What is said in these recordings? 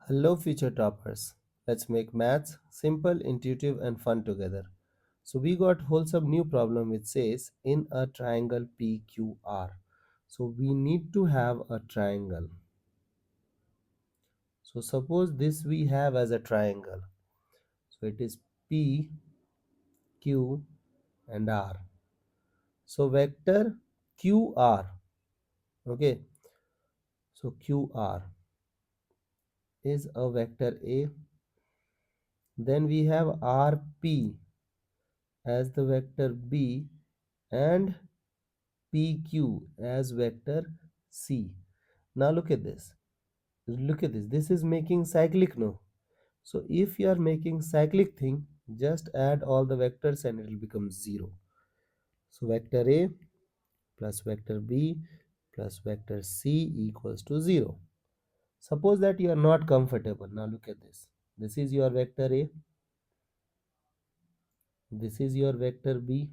Hello, future toppers. Let's make maths simple, intuitive, and fun together. So, we got wholesome new problem which says in a triangle PQR. So, we need to have a triangle. So, suppose this we have as a triangle. So, it is P, Q, and R. So, vector QR. Okay. So, QR is a vector A. Then we have RP as the vector B and PQ as vector C. Now look at this. Look at this. This is making cyclic no. So if you are making cyclic thing, just add all the vectors and it will become 0. So vector A plus vector B plus vector C equals to 0. Suppose that you are not comfortable. Now look at this. This is your vector A. This is your vector B.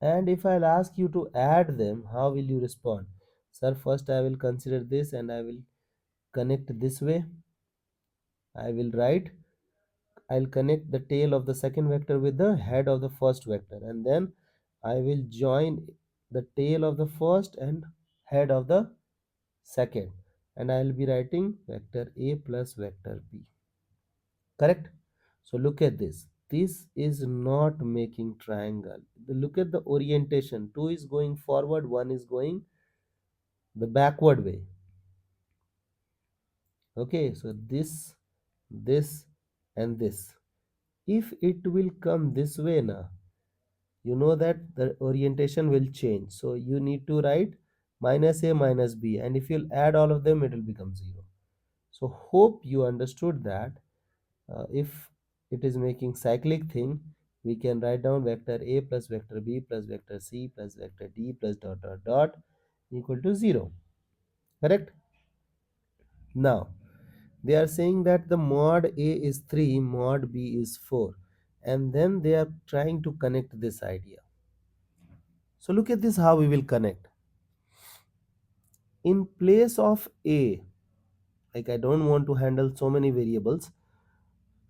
And if I'll ask you to add them, how will you respond? Sir, first I will consider this and I will connect this way. I will write, I'll connect the tail of the second vector with the head of the first vector, and then I will join the tail of the first and head of the second, and I will be writing vector A plus vector B. Correct? So look at this. This is not making triangle. Look at the orientation. Two is going forward, one is going the backward way. Okay, so this, and this. If it will come this way now, you know that the orientation will change. So you need to write minus a minus b, and if you'll add all of them, it will become 0. So hope you understood that. If it is making cyclic thing, we can write down vector a plus vector b plus vector c plus vector d plus dot dot dot equal to 0. Correct? Now they are saying that the mod a is 3, mod b is 4, and then they are trying to connect this idea. So look at this, how we will connect. In place of a, like I don't want to handle so many variables,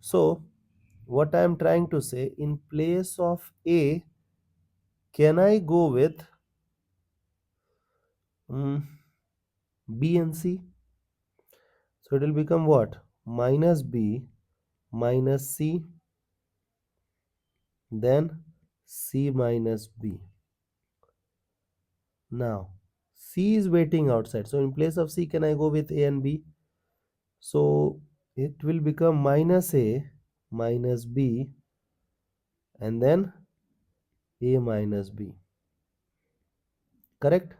so what I am trying to say, in place of a, can I go with mm, b and c? So it will become what? Minus b minus c, then c minus b. Now c is waiting outside, so in place of c, can I go with a and b? So it will become minus a minus b and then a minus b. Correct?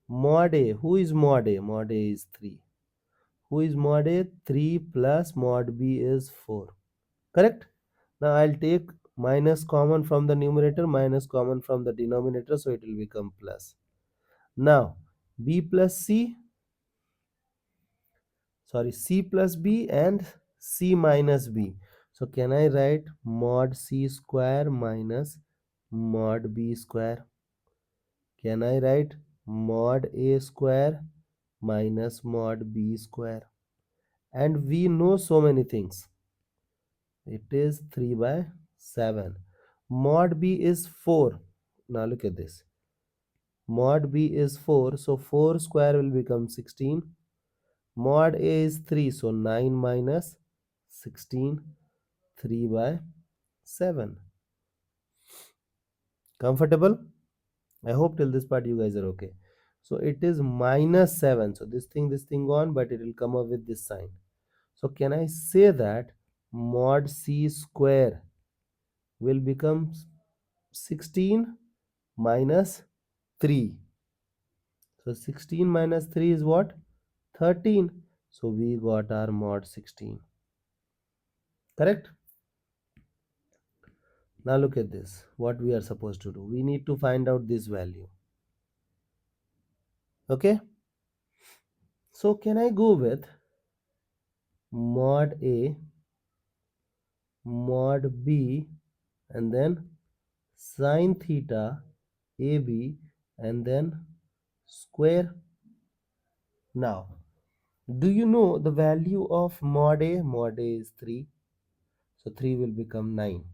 Mod a, who is mod a? Mod a is 3. Who is mod a? 3 plus mod b is 4. Correct? Now I'll take minus common from the numerator, minus common from the denominator, so it will become plus. Now b plus c, sorry, c plus b and c minus b. So can I write mod c square minus mod b square? Can I write mod a square minus mod b square? And we know so many things. It is 3 by 7. Mod b is 4. Now look at this. Mod b is 4. So 4 square will become 16. Mod a is 3. So 9 minus 16. 3 by 7. Comfortable? I hope till this part you guys are okay. So it is minus 7. So this thing gone, but it will come up with this sign. So can I say that mod c square will become 16 minus 3? So 16 minus 3 is what? 13. So we got our mod 16. Correct? Now look at this. What we are supposed to do. We need to find out this value. Okay? So can I go with mod A, mod B, and then sine theta AB, and then square? Now Do you know the value of mod A? Mod A is 3. So 3 will become 9.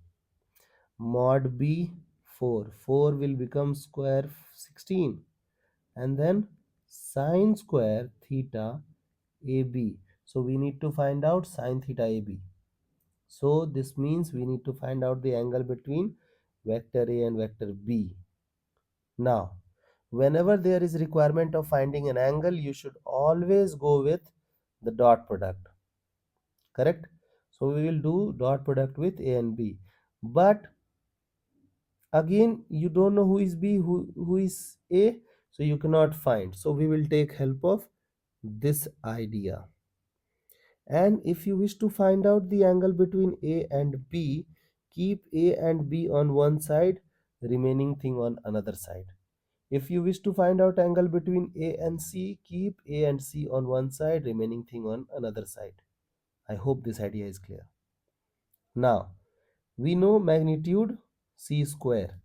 Mod B 4. 4 will become square 16. And then sine square theta AB. So we need to find out sine theta AB. So this means we need to find out the angle between vector A and vector B. Now, whenever there is requirement of finding an angle, you should always go with the dot product. Correct? So we will do dot product with A and B. But again, you don't know who is B, who is A, so you cannot find. So we will take help of this idea. And if you wish to find out the angle between A and B, keep A and B on one side, remaining thing on another side. If you wish to find out angle between A and C, keep A and C on one side, remaining thing on another side. I hope this idea is clear. Now, we know magnitude C square.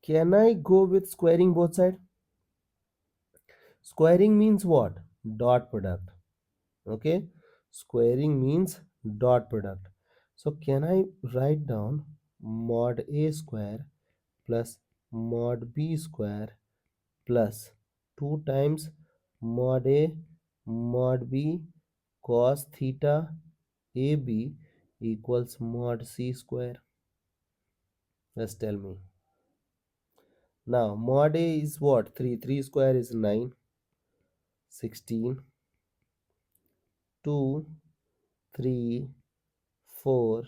Can I go with squaring both sides? Squaring means what? Dot product. Okay, squaring means dot product. So can I write down mod A square plus mod B square plus 2 times mod A mod B cos theta AB equals mod C square? Just tell me. Now mod A is what? 3. 3 square is 9. 16. 2, 3, 4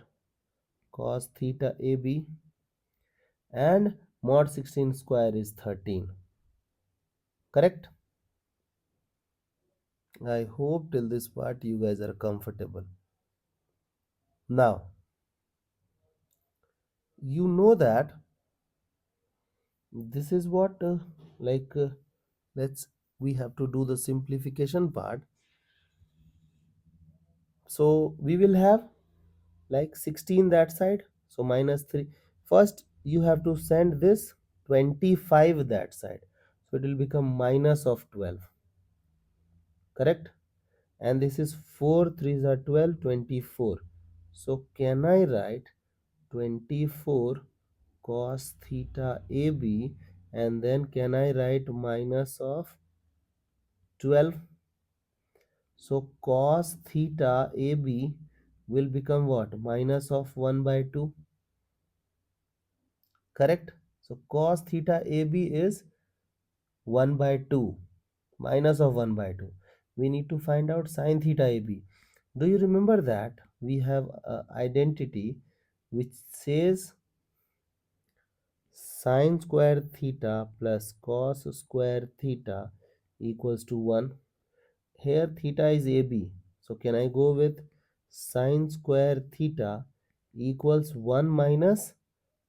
cos theta AB, and mod 16 square is 13. Correct? I hope till this part you guys are comfortable. Now, you know that this is what let's we have to do the simplification part. So we will have like 16 that side, so minus 3. First you have to send this 25 that side, so it will become minus of 12. Correct? And this is 4 3s are 12, 24. So can I write 24 cos theta AB, and then can I write minus of 12? So cos theta AB will become what? Minus of 1 by 2. Correct? So cos theta AB is 1 by 2, minus of 1 by 2. We need to find out sine theta AB. Do you remember that we have an identity which says sine square theta plus cos square theta equals to 1? Here theta is AB. So can I go with sine square theta equals 1 minus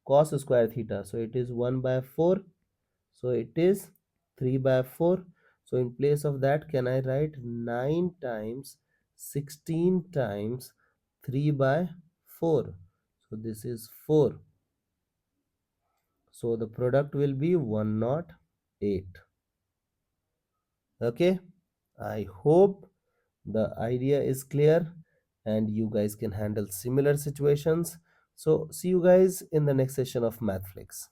cos square theta? So it is 1 by 4. So it is 3 by 4. So in place of that, can I write 9 times 16 times 3 by 4? So this is 4. So the product will be 108. Okay, I hope the idea is clear and you guys can handle similar situations. So see you guys in the next session of Mathflix.